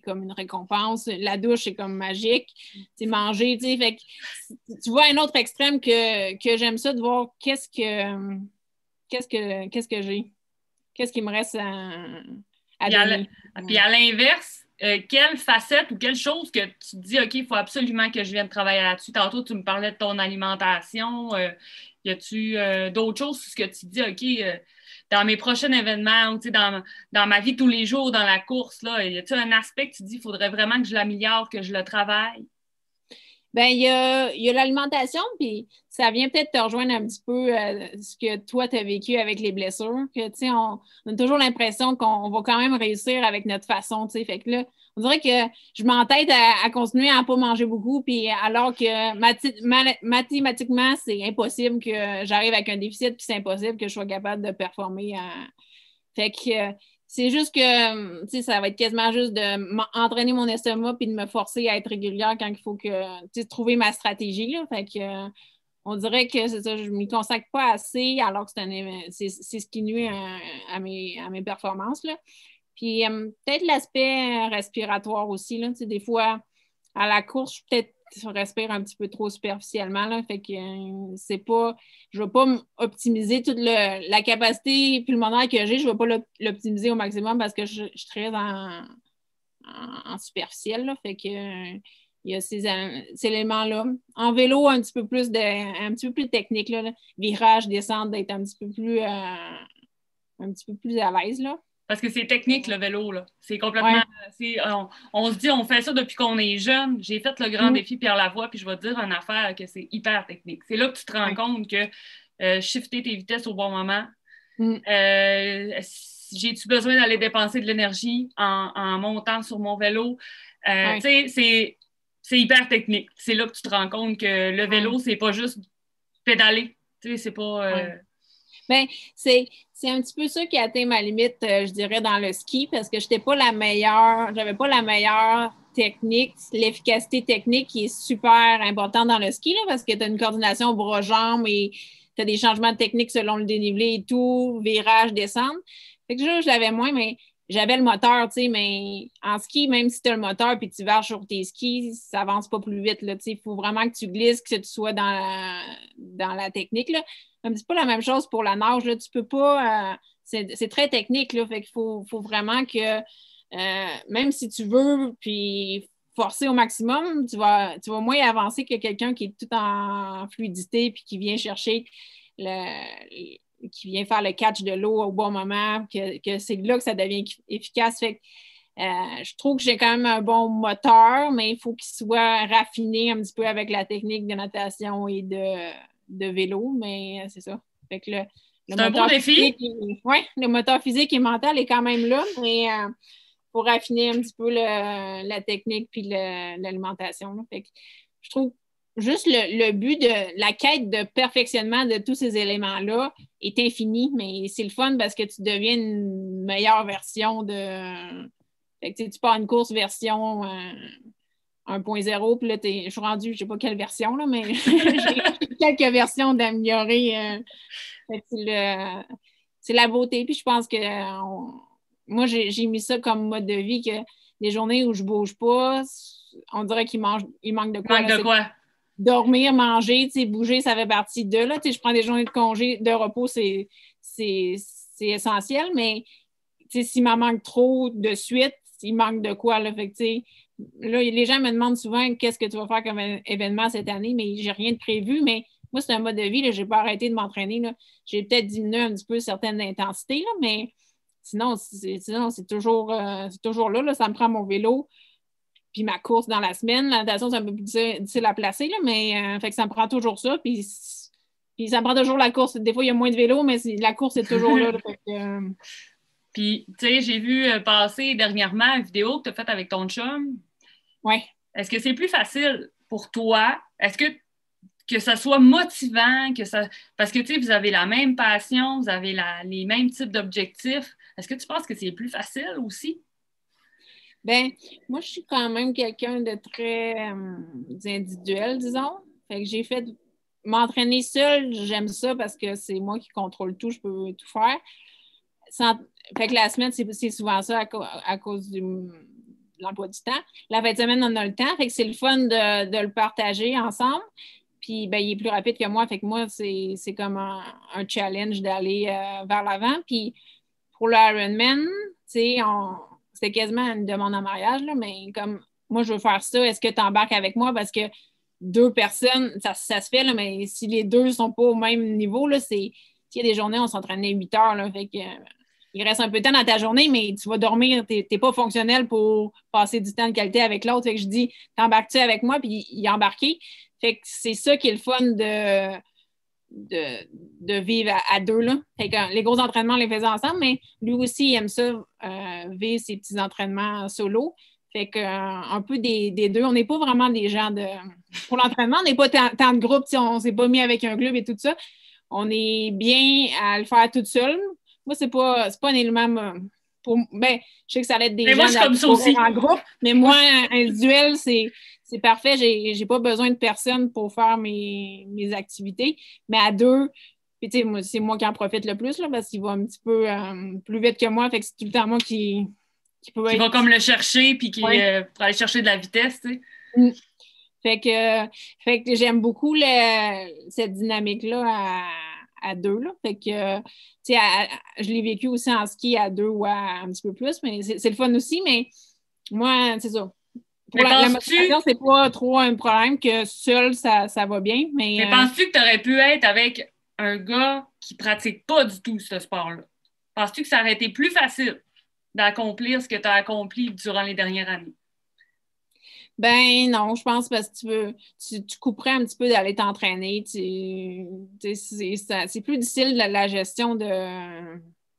comme une récompense. La douche, c'est comme magique. C'est manger, tu sais. Fait que tu vois un autre extrême que j'aime ça de voir qu'est-ce que j'ai. Qu'est-ce qui me reste à donner. Puis à l'inverse, quelle facette ou quelle chose que tu te dis, OK, il faut absolument que je vienne travailler là-dessus. Tantôt, tu me parlais de ton alimentation. Y a-tu d'autres choses sur ce que tu te dis, OK, dans mes prochains événements, ou dans ma vie tous les jours, dans la course, là, y a-tu un aspect que tu te dis, il faudrait vraiment que je l'améliore, que je le travaille? Ben, il y a l'alimentation, puis ça vient peut-être te rejoindre un petit peu ce que toi, tu as vécu avec les blessures, que, tu sais, on a toujours l'impression qu'on va quand même réussir avec notre façon, tu sais. Fait que là, on dirait que je m'entête à continuer à ne pas manger beaucoup, puis alors que mathématiquement, c'est impossible que j'arrive avec un déficit, puis c'est impossible que je sois capable de performer. Fait que c'est juste que, tu sais, ça va être quasiment juste d'entraîner mon estomac puis de me forcer à être régulière quand il faut que, tu sais, trouver ma stratégie, là. Fait que, on dirait que c'est ça, je ne m'y consacre pas assez alors que c'est ce qui nuit à mes performances, là. Puis peut-être l'aspect respiratoire aussi, là. Tu sais, des fois, à la course, je respire un petit peu trop superficiellement, là. Fait que c'est pas. Je ne vais pas optimiser toute la capacité pulmonaire que j'ai, je ne vais pas l'optimiser au maximum parce que je suis très en superficiel, là. Fait que il y a ces éléments-là. En vélo, un petit peu plus technique, là. Virage, descente, d'être un petit peu plus à l'aise, là. Parce que c'est technique, le vélo, là. C'est complètement... Ouais. On se dit, on fait ça depuis qu'on est jeune. J'ai fait le grand défi Pierre Lavoie, puis je vais te dire une affaire que c'est hyper technique. C'est là que tu te rends compte que shifter tes vitesses au bon moment, j'ai-tu besoin d'aller dépenser de l'énergie en montant sur mon vélo? Tu sais, c'est hyper technique. C'est là que tu te rends compte que le vélo, c'est pas juste pédaler. Tu sais, c'est pas... Ben, c'est un petit peu ça qui a atteint ma limite, je dirais, dans le ski, parce que j'avais pas la meilleure technique, l'efficacité technique qui est super importante dans le ski, là, parce que tu as une coordination bras-jambes et tu as des changements de technique selon le dénivelé et tout, virage, descente. Fait que je l'avais moins, mais j'avais le moteur, tu sais, mais en ski, même si tu as le moteur puis tu vas sur tes skis, ça avance pas plus vite, là, tu sais. Il faut vraiment que tu glisses, que tu sois dans la technique, là. C'est pas la même chose pour la nage, là. Tu peux pas... c'est très technique, là. Fait qu'il faut vraiment que... même si tu veux, puis forcer au maximum, tu vas moins avancer que quelqu'un qui est tout en fluidité puis qui vient chercher qui vient faire le catch de l'eau au bon moment, que c'est là que ça devient efficace. Fait que, je trouve que j'ai quand même un bon moteur, mais il faut qu'il soit raffiné un petit peu avec la technique de natation et de vélo, mais c'est ça. Fait que c'est un beau défi. Oui, le moteur physique et mental est quand même là, mais pour raffiner un petit peu la technique puis l'alimentation. Fait que je trouve juste le but de la quête de perfectionnement de tous ces éléments-là est infini, mais c'est le fun parce que tu deviens une meilleure version de... Fait que, tu pars une course version 1.0, puis là, je suis rendue, je sais pas quelle version, là, mais j'ai quelques versions d'améliorer. C'est la beauté. Puis je pense que moi, j'ai mis ça comme mode de vie, que les journées où je bouge pas, on dirait il manque de quoi. Manque de quoi? Dormir, manger, bouger, ça fait partie de là. Je prends des journées de congé, de repos, c'est essentiel, mais s'il m'en manque trop de suite, il manque de quoi. Là, fait que, là, les gens me demandent souvent qu'est-ce que tu vas faire comme événement cette année, mais j'ai rien de prévu. Mais moi, c'est un mode de vie. Je n'ai pas arrêté de m'entraîner. J'ai peut-être diminué un petit peu certaines intensités, là, mais sinon, c'est toujours là, ça me prend mon vélo. Puis ma course dans la semaine, la natation, c'est un peu plus difficile à placer, là, mais fait que ça me prend toujours ça. Puis ça me prend toujours la course. Des fois, il y a moins de vélo, mais la course est toujours là. Fait que, Puis, tu sais, j'ai vu passer dernièrement une vidéo que tu as faite avec ton chum. Oui. Est-ce que c'est plus facile pour toi? Est-ce que ça soit motivant, parce que, tu sais, vous avez la même passion, vous avez les mêmes types d'objectifs. Est-ce que tu penses que c'est plus facile aussi? Ben, moi, je suis quand même quelqu'un de très individuel, disons. Fait que j'ai fait m'entraîner seule, j'aime ça parce que c'est moi qui contrôle tout, je peux tout faire. Fait que la semaine, c'est souvent ça à cause de l'emploi du temps. La fin de semaine, on a le temps. Fait que c'est le fun de le partager ensemble. Puis, ben, il est plus rapide que moi. Fait que moi, c'est comme un challenge d'aller vers l'avant. Puis, pour le Ironman, tu sais, c'était quasiment une demande en mariage, là, mais comme moi, je veux faire ça, est-ce que tu embarques avec moi? Parce que 2 personnes, ça se fait, là, mais si les 2 ne sont pas au même niveau, là, il y a des journées, on s'entraînait 8 heures, là, fait que, il reste un peu de temps dans ta journée, mais tu vas dormir, tu n'es pas fonctionnel pour passer du temps de qualité avec l'autre. Fait que je dis, t'embarques-tu avec moi? Puis il est embarqué. Fait que c'est ça qui est le fun de vivre à 2. Là. Fait que, les gros entraînements, on les faisait ensemble, mais lui aussi, il aime ça, vivre ses petits entraînements solo. Fait que, un peu des 2. On n'est pas vraiment des gens de. Pour l'entraînement, on n'est pas tant de groupes, on ne s'est pas mis avec un club et tout ça. On est bien à le faire toute seule. Moi, c'est pas un élément. Ben, je sais que ça allait être des gens en groupe, mais moi, individuel, c'est parfait. J'ai pas besoin de personne pour faire mes activités. Mais à 2, puis c'est moi qui en profite le plus là, parce qu'il va un petit peu plus vite que moi. Fait que c'est tout le temps moi qui peut être. Qui va comme le chercher puis pour aller chercher de la vitesse, tu sais. Fait que j'aime beaucoup cette dynamique-là à 2. Là. Fait que, tu sais, je l'ai vécu aussi en ski à 2 ou un petit peu plus, mais c'est le fun aussi. Mais moi, c'est ça. Pour la motivation, c'est pas trop un problème que seul, ça va bien. Mais penses-tu que tu aurais pu être avec un gars qui pratique pas du tout ce sport-là? Penses-tu que ça aurait été plus facile d'accomplir ce que tu as accompli durant les dernières années? Ben non, je pense parce que tu couperais un petit peu d'aller t'entraîner. C'est plus difficile la gestion de.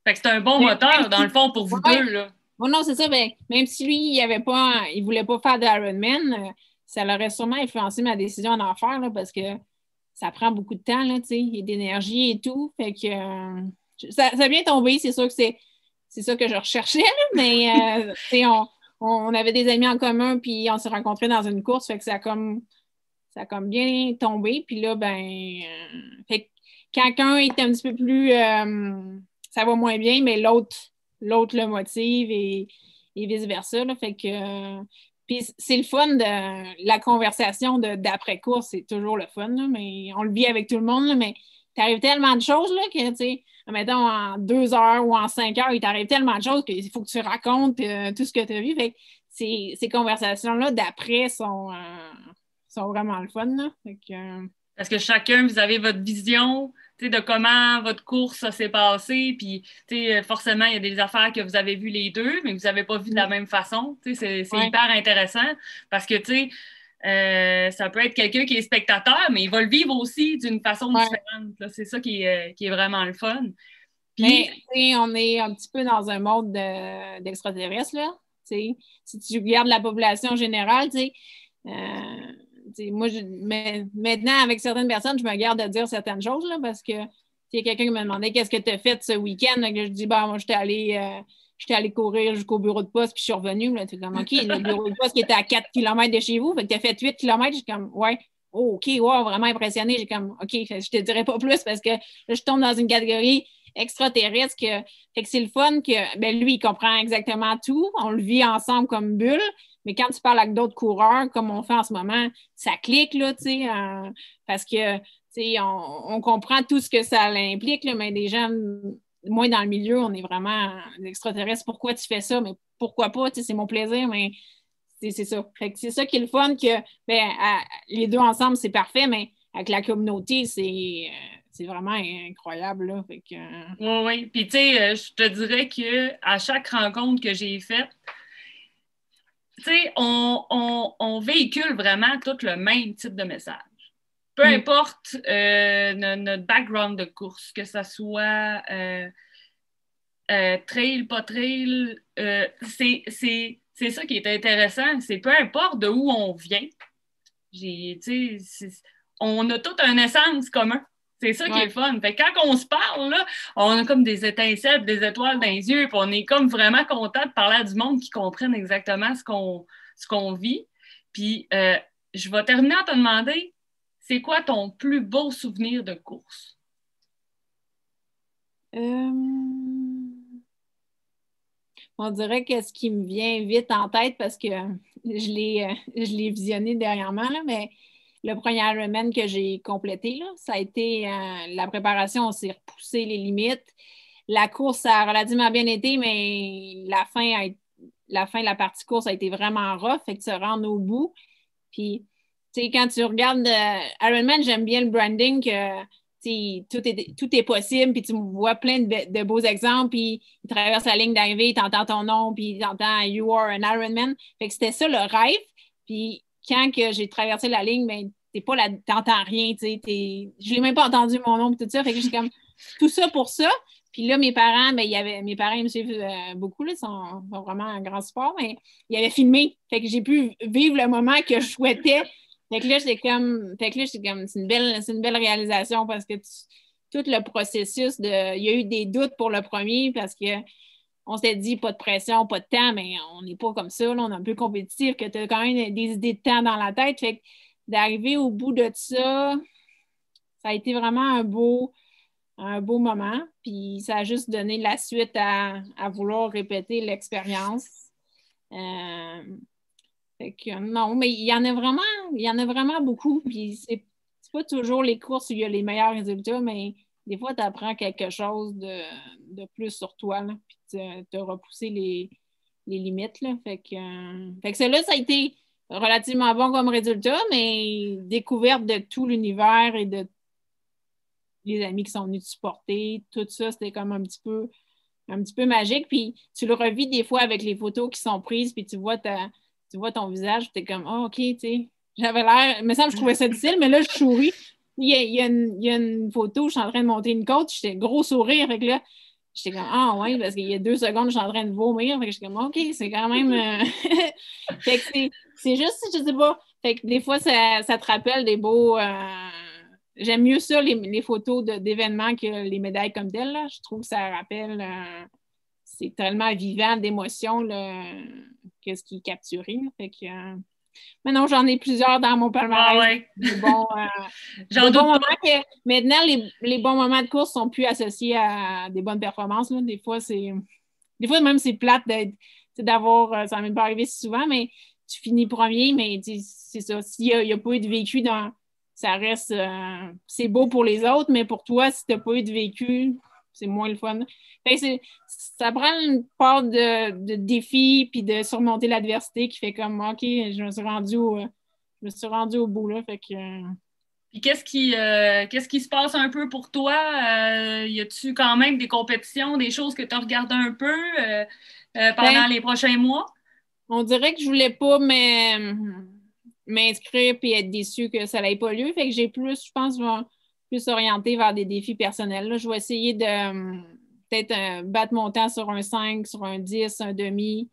Fait que c'est un bon moteur, dans le fond, pour vous deux, là. Bon, non, c'est ça. Ben, même si lui, il voulait pas faire d'Ironman, ça l'aurait sûrement influencé ma décision d'en faire, là, parce que ça prend beaucoup de temps, là, tu sais, et d'énergie et tout. Fait que ça a bien tombé, c'est sûr que c'est ça que je recherchais, là, mais tu sais, on avait des amis en commun, puis on s'est rencontrés dans une course, fait que ça a comme bien tombé. Puis là, ben, fait que quelqu'un est un petit peu plus, ça va moins bien, mais l'autre le motive et vice-versa. Là, fait que, puis c'est le fun de la conversation d'après-course, c'est toujours le fun, là, mais on le vit avec tout le monde, là, mais t'arrives tellement de choses là, que, tu sais, mettons, en 2 heures ou en 5 heures, il t'arrive tellement de choses qu'il faut que tu racontes tout ce que tu as vu. Fait que ces conversations-là d'après sont vraiment le fun. Là. Fait que, parce que chacun, vous avez votre vision de comment votre course s'est passée. Puis, forcément, il y a des affaires que vous avez vues les deux, mais que vous n'avez pas vues de la même façon. C'est hyper intéressant parce que, ça peut être quelqu'un qui est spectateur, mais il va le vivre aussi d'une façon différente. C'est ça qui est vraiment le fun. Puis, on est un petit peu dans un monde d'extraterrestres, là. Si tu regardes la population générale, moi, maintenant, avec certaines personnes, je me garde de dire certaines choses, là, parce que il y a quelqu'un qui me demandait qu'est-ce que tu as fait ce week-end. Je dis, moi, j'étais allée j'étais allée courir jusqu'au bureau de poste, puis je suis revenue. Là, tu es comme, OK, le bureau de poste qui était à 4 km de chez vous, fait que tu as fait 8 km. J'ai comme, ouais, oh, OK, wow, vraiment impressionné. J'ai comme, OK, je te dirais pas plus parce que là, je tombe dans une catégorie extraterrestre. Fait que c'est le fun que, ben, lui, il comprend exactement tout. On le vit ensemble comme bulle. Mais quand tu parles avec d'autres coureurs, comme on fait en ce moment, ça clique, là, tu sais, parce que, tu sais, on comprend tout ce que ça implique, là, mais des gens, moins dans le milieu, on est vraiment extraterrestres. Pourquoi tu fais ça? Mais pourquoi pas? Tu sais, c'est mon plaisir, mais c'est ça. Fait que c'est ça qui est le fun, que ben, les deux ensemble, c'est parfait, mais avec la communauté, c'est vraiment incroyable, là. Fait que, Oui, oui. Puis, tu sais, je te dirais qu'à chaque rencontre que j'ai faite, tu sais, on véhicule vraiment tout le même type de message. Peu importe notre background de course, que ce soit trail, pas trail, c'est ça qui est intéressant. C'est peu importe de où on vient. On a toute une essence commune. C'est ça qui est fun. Fait que quand on se parle, là, on a comme des étincelles, des étoiles dans les yeux, puis on est comme vraiment content de parler à du monde qui comprenne exactement ce qu'on vit. Puis, je vais terminer en te demander, c'est quoi ton plus beau souvenir de course? On dirait que ce qui me vient vite en tête, parce que je l'ai visionné dernièrement, là, mais le premier Ironman que j'ai complété, là, ça a été la préparation, on s'est repoussé les limites. La course a relativement bien été, mais la fin de la partie course a été vraiment rough, fait que se rendre au bout. Puis, tu sais, quand tu regardes Ironman, j'aime bien le branding que tout est possible, puis tu vois plein de beaux exemples, puis il traverse la ligne d'arrivée, tu entends ton nom, puis tu entends You are an Ironman. Fait que c'était ça le rêve. Puis quand que j'ai traversé la ligne, ben, t'entends rien, tu sais, je l'ai même pas entendu mon nom, puis tout ça. Fait que j'ai comme tout ça pour ça. Puis là, mes parents, ben, mes parents, ils me suivent beaucoup, là, ils sont vraiment un grand support, mais ils avaient filmé. Fait que j'ai pu vivre le moment que je souhaitais. Fait que là, c'est une belle réalisation parce que tout le processus il y a eu des doutes pour le premier parce que on s'est dit pas de pression, pas de temps, mais on n'est pas comme ça, là, on est un peu compétitif, que tu as quand même des idées de temps dans la tête. Fait que d'arriver au bout de ça, ça a été vraiment un beau moment. Puis ça a juste donné la suite à vouloir répéter l'expérience. Fait que non, mais il y en a vraiment beaucoup. Puis c'est pas toujours les courses où il y a les meilleurs résultats, mais des fois, tu apprends quelque chose de plus sur toi, là, puis te repousser les limites. Là. Fait que celle-là, ça a été relativement bon comme résultat, mais découverte de tout l'univers et de les amis qui sont venus te supporter, tout ça, c'était comme un petit peu magique. Puis tu le revis des fois avec les photos qui sont prises, puis tu vois ton visage, tu es comme, oh, OK, tu sais, j'avais l'air, il me semble que je trouvais ça difficile, mais là, je souris. Il y a une photo, je suis en train de monter une côte, j'étais gros sourire, fait que là, j'étais comme, ah ouais, parce qu'il y a 2 secondes, je suis en train de vomir, fait que j'étais comme, OK, c'est quand même. Fait que c'est juste, je sais pas, fait que des fois, ça te rappelle des beaux. J'aime mieux ça, les photos d'événements que les médailles comme telles, là. Je trouve que ça rappelle. C'est tellement vivant d'émotions, qu'est-ce qui est capturé. Là. Fait que, mais non, j'en ai plusieurs dans mon palmarès. Ah ouais. J'en doute pas. Maintenant, les bons moments de course sont plus associés à des bonnes performances. Là. Des fois, même, c'est plate d'avoir. Ça m'est pas arrivé si souvent, mais tu finis premier, mais c'est ça. S'il n'y a pas eu de vécu ça reste. C'est beau pour les autres, mais pour toi, si tu n'as pas eu de vécu, c'est moins le fun. Fait que ça prend une part de défi puis de surmonter l'adversité qui fait comme OK, je me suis rendue au bout là. Fait que, Puis qu'est-ce qui se passe un peu pour toi? Y a-tu quand même des compétitions, des choses que tu as regardées un peu pendant les prochains mois? On dirait que je voulais pas m'inscrire puis être déçue que ça n'ait pas lieu. Fait que j'ai plus, je pense, plus orienté vers des défis personnels. Là, je vais essayer de peut-être battre mon temps sur un 5, sur un 10, un demi.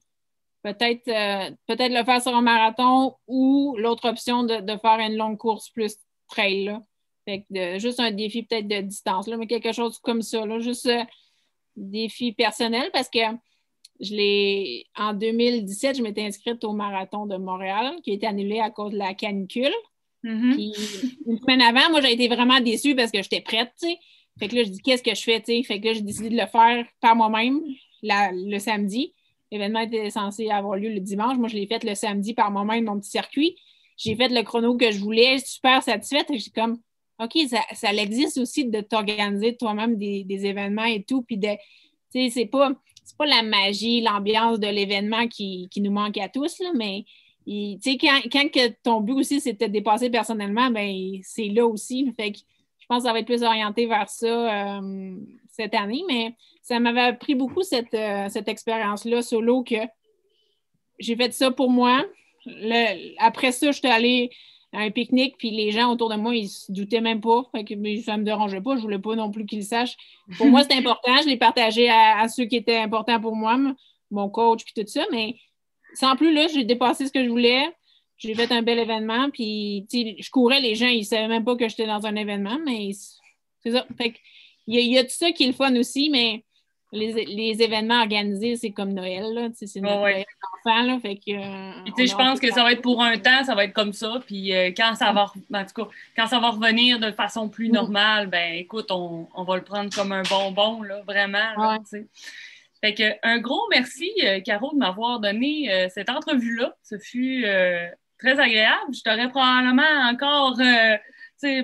Peut-être le faire sur un marathon ou l'autre option de faire une longue course plus trail. Là. Fait que juste un défi peut-être de distance, là, mais quelque chose comme ça. Là, juste défi personnel parce que En 2017, je m'étais inscrite au marathon de Montréal, qui a été annulé à cause de la canicule. Puis une semaine avant, moi, j'ai été vraiment déçue parce que j'étais prête, tu sais. Fait que là, je dis, qu'est-ce que je fais, tu sais? Fait que là, j'ai décidé de le faire par moi-même le samedi. L'événement était censé avoir lieu le dimanche. Moi, je l'ai fait le samedi par moi-même, mon petit circuit. J'ai fait le chrono que je voulais, super satisfaite. J'ai comme, OK, ça existe aussi de t'organiser toi-même des événements et tout. Puis tu sais, c'est pas la magie, l'ambiance de l'événement qui nous manque à tous, là, mais tu sais, quand que ton but aussi, c'est de te dépasser personnellement, ben c'est là aussi. Fait que je pense que ça va être plus orienté vers ça cette année, mais ça m'avait appris beaucoup cette expérience-là solo que j'ai fait ça pour moi. Après ça, j'étais allée à un pique-nique, puis les gens autour de moi, ils se doutaient même pas. Fait que, mais ça me dérangeait pas. Je voulais pas non plus qu'ils le sachent. Pour moi, c'était important. Je l'ai partagé à ceux qui étaient importants pour moi, mon coach, puis tout ça. Mais sans plus, là, j'ai dépassé ce que je voulais. J'ai fait un bel événement, puis je courais, les gens, ils savaient même pas que j'étais dans un événement, mais c'est ça. Fait que, il y a tout ça qui est le fun aussi, mais les événements organisés, c'est comme Noël, là. C'est notre Noël d'enfant, là. Fait que, puis, je pense que ça va être pour un temps, ça va être comme ça. Puis quand ça va, en tout cas, quand ça va revenir de façon plus normale, ben écoute, on va le prendre comme un bonbon, là, vraiment. Là, fait que un gros merci, Caro, de m'avoir donné cette entrevue-là. Ce fut très agréable. Je t'aurais probablement encore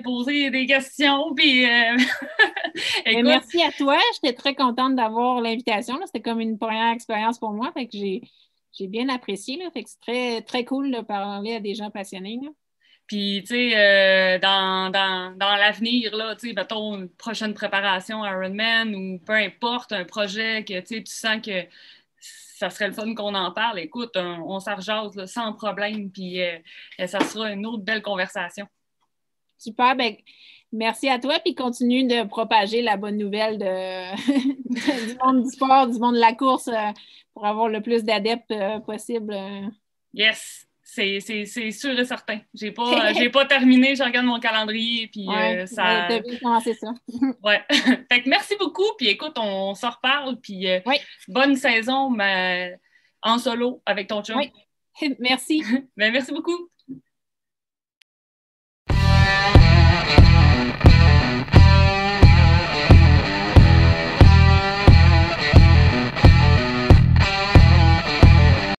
poser des questions. Puis, écoute, merci à toi. J'étais très contente d'avoir l'invitation. C'était comme une première expérience pour moi. Fait que j'ai bien apprécié. Là. Fait que c'est très, très cool de parler à des gens passionnés. Là. Puis, tu sais, dans l'avenir, là, tu sais, mettons, une prochaine préparation Ironman ou peu importe, un projet que, tu sens que ça serait le fun qu'on en parle, écoute, on s'en rejase sans problème, puis ça sera une autre belle conversation. Super, ben merci à toi, puis continue de propager la bonne nouvelle du monde du sport, du monde de la course, pour avoir le plus d'adeptes possible. Yes! C'est sûr et certain. J'ai pas terminé, je regarde mon calendrier, puis ça... T'as vu comment c'est ça. Ouais. Fait que merci beaucoup, puis écoute, on s'en reparle, puis bonne saison en solo avec ton chum. Oui, merci. Ben, merci beaucoup.